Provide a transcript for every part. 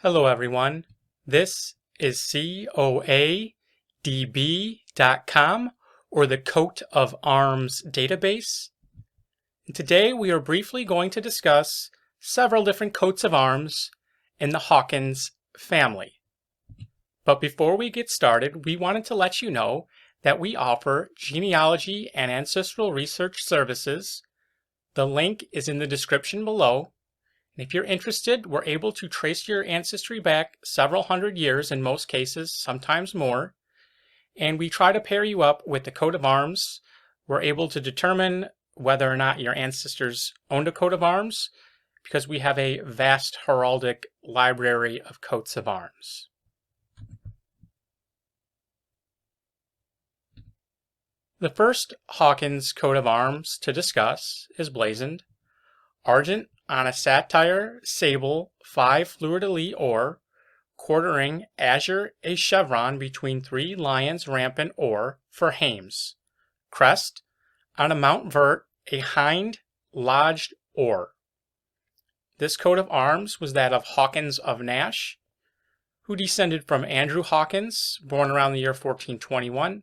Hello everyone, this is coadb.com, or the Coat of Arms database. And today we are briefly going to discuss several different coats of arms in the Hawkins family. But before we get started, we wanted to let you know that we offer genealogy and ancestral research services. The link is in the description below. If you're interested, we're able to trace your ancestry back several hundred years in most cases, sometimes more. And we try to pair you up with the coat of arms. We're able to determine whether or not your ancestors owned a coat of arms because we have a vast heraldic library of coats of arms. The first Hawkins coat of arms to discuss is blazoned Argent on a saltire, sable, 5 fleurs-de-lis or, quartering azure, a chevron between 3 lions rampant or, for Hames. Crest, on a mount vert, a hind, lodged or. This coat of arms was that of Hawkins of Nash, who descended from Andrew Hawkins, born around the year 1421,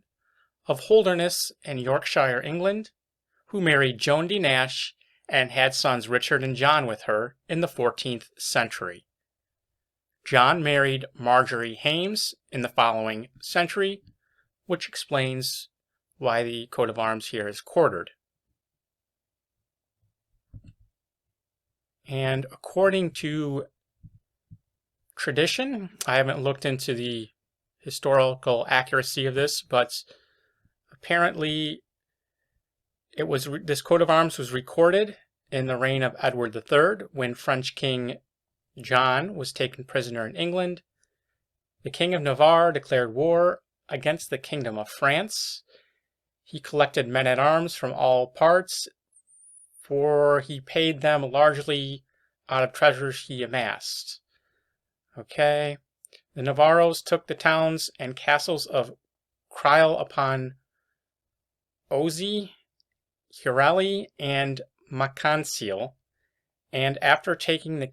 of Holdernes in Yorkshire, England, who married Joane de Nash and had sons Richard and John with her in the 14th century. John married Margery Hames in the following century, which explains why the coat of arms here is quartered. And according to tradition, I haven't looked into the historical accuracy of this, but apparently this coat of arms was recorded in the reign of Edward III when French King John was taken prisoner in England. The King of Navarre declared war against the Kingdom of France. He collected men-at-arms from all parts, for he paid them largely out of treasures he amassed. The Navarros took the towns and castles of Crile upon Ozey, Hureli, and Macanciel, and after taking the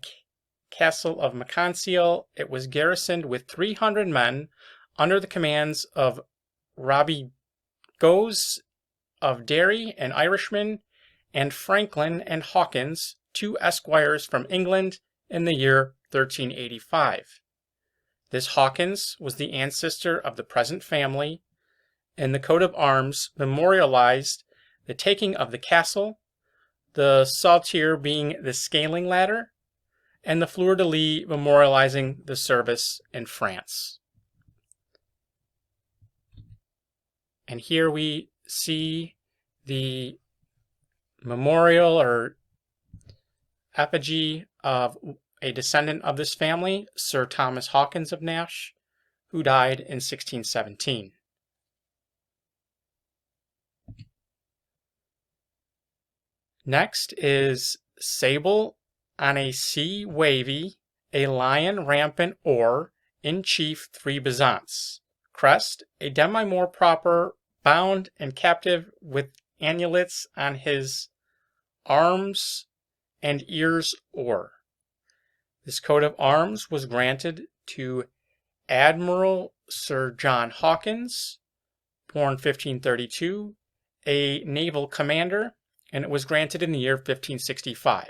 castle of Macanciel, it was garrisoned with 300 men under the commands of Robbie Goes of Derry, an Irishman, and Franklin and Hawkins, 2 esquires from England, in the year 1385. This Hawkins was the ancestor of the present family, and the coat of arms memorialized the taking of the castle, the saltire being the scaling ladder, and the fleur-de-lis memorializing the service in France. And here we see the memorial or effigy of a descendant of this family, Sir Thomas Hawkins of Nash, who died in 1617. Next is sable on a sea wavy, a lion rampant or, in chief 3 bezants. Crest, a demi more proper, bound and captive with annulets on his arms and ears or. This coat of arms was granted to Admiral Sir John Hawkins, born 1532, a naval commander, and it was granted in the year 1565.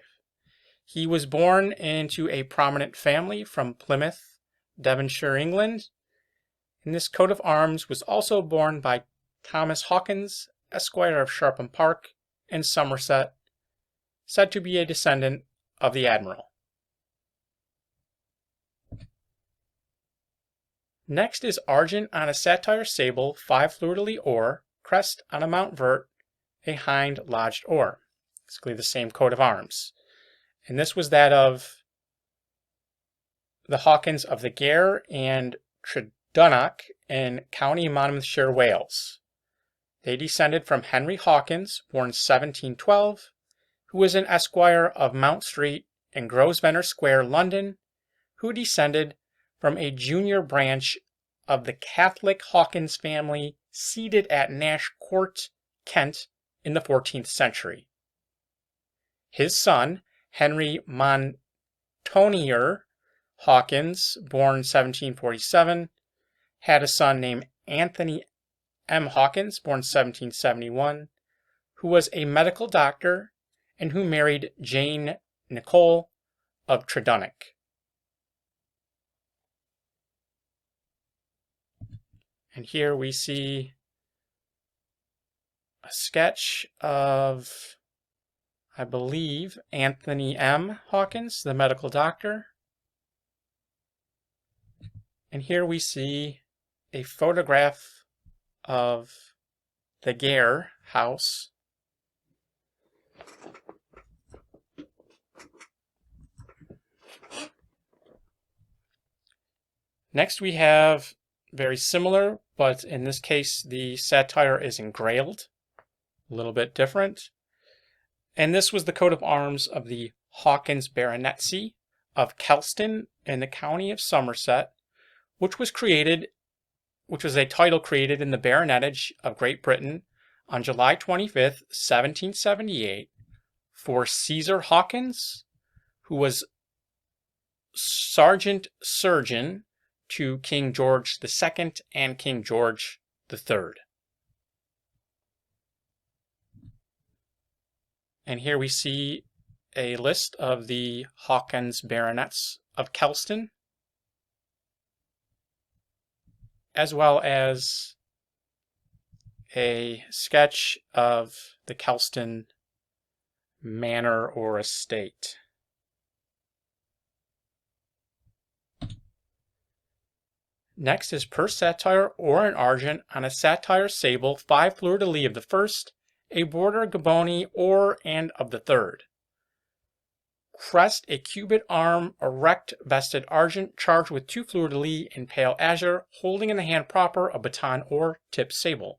He was born into a prominent family from Plymouth, Devonshire, England, and this coat of arms was also borne by Thomas Hawkins, Esquire of Sharpham Park in Somerset, said to be a descendant of the Admiral. Next is Argent on a saltire sable, 5 fleur-de-lis or, crest on a mount vert, a hind lodged or. Basically the same coat of arms. And this was that of the Hawkins of the Gare and Tredonoc in County Monmouthshire, Wales. They descended from Henry Hawkins, born 1712, who was an esquire of Mount Street in Grosvenor Square, London, who descended from a junior branch of the Catholic Hawkins family seated at Nash Court, Kent, in the 14th century. His son, Henry Montonier, Hawkins, born 1747, had a son named Anthony M. Hawkins, born 1771, who was a medical doctor and who married Jane Nicole of Tredonoc. And here we see a sketch of, I believe, Anthony M. Hawkins, the medical doctor. And here we see a photograph of the Gare house. Next we have very similar, but in this case the saltire is engrailed, a little bit different. And this was the coat of arms of the Hawkins baronetcy of Kelston in the county of Somerset, which was a title created in the baronetage of Great Britain on July 25th, 1778, for Caesar Hawkins, who was sergeant surgeon to King George II and King George III. And here we see a list of the Hawkins baronets of Kelston, as well as a sketch of the Kelston manor or estate. Next is per saltire or an argent on a saltire sable, 5 fleurs-de-lis of the first, a border gaboni or and of the third. Crest, a cubit arm, erect, vested argent, charged with 2 fleurs-de-lis in pale azure, holding in the hand proper a baton or tipped sable.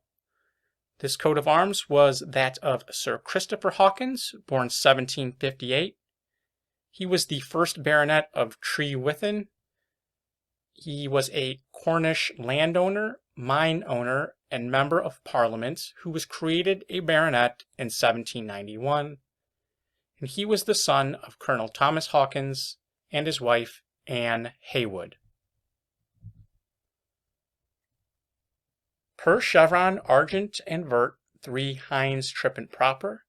This coat of arms was that of Sir Christopher Hawkins, born 1758. He was the first baronet of Trewithen. He was a Cornish landowner, mine owner, and member of Parliament who was created a baronet in 1791. And he was the son of Colonel Thomas Hawkins and his wife Anne Haywood. Per chevron, argent, and vert, 3 hinds trippant proper.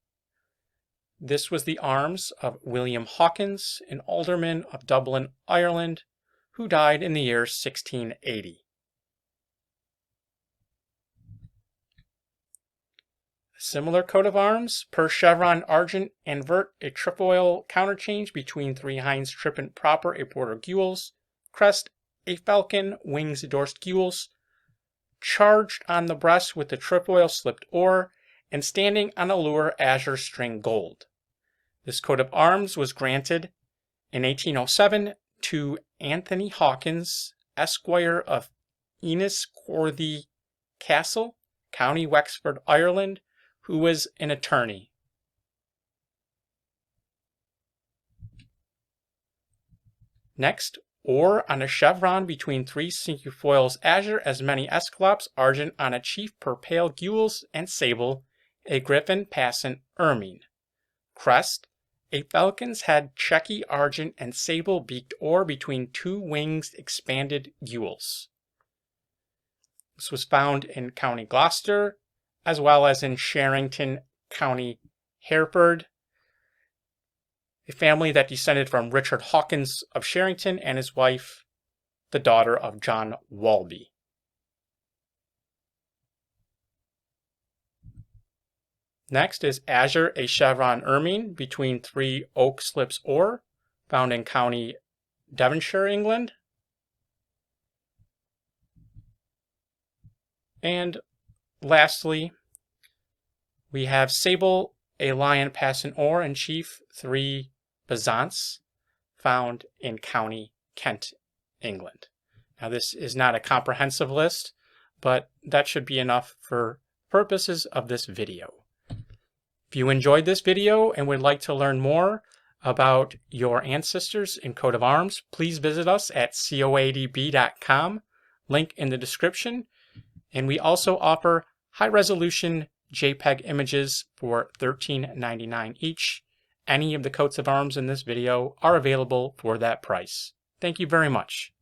This was the arms of William Hawkins, an alderman of Dublin, Ireland, who died in the year 1680. A similar coat of arms, per chevron, argent, and vert, a trefoil counterchange between 3 hinds trippant proper, a border gules, crest, a falcon, wings dorsed gules, charged on the breast with the trefoil slipped oar, and standing on a lure azure string gold. This coat of arms was granted in 1807 to Anthony Hawkins, Esquire of Enniscorthy Castle, County Wexford, Ireland, who was an attorney. Next, or on a chevron between 3 cinquefoils azure, as many escallops, argent on a chief per pale gules and sable, a griffin passant ermine. Crest, a falcon's head checky argent and sable beaked or between 2 wings expanded gules. This was found in County Gloucester, as well as in Sherrington, County Hereford, a family that descended from Richard Hawkins of Sherrington and his wife, the daughter of John Walby. Next is azure, a chevron ermine between 3 oak slips or, found in County Devonshire, England. And lastly, we have sable, a lion passant or in chief, 3 bezants, found in County Kent, England. Now this is not a comprehensive list, but that should be enough for purposes of this video. If you enjoyed this video and would like to learn more about your ancestors and coat of arms, please visit us at coadb.com, link in the description. And we also offer high-resolution JPEG images for $13.99 each. Any of the coats of arms in this video are available for that price. Thank you. Thank you very much.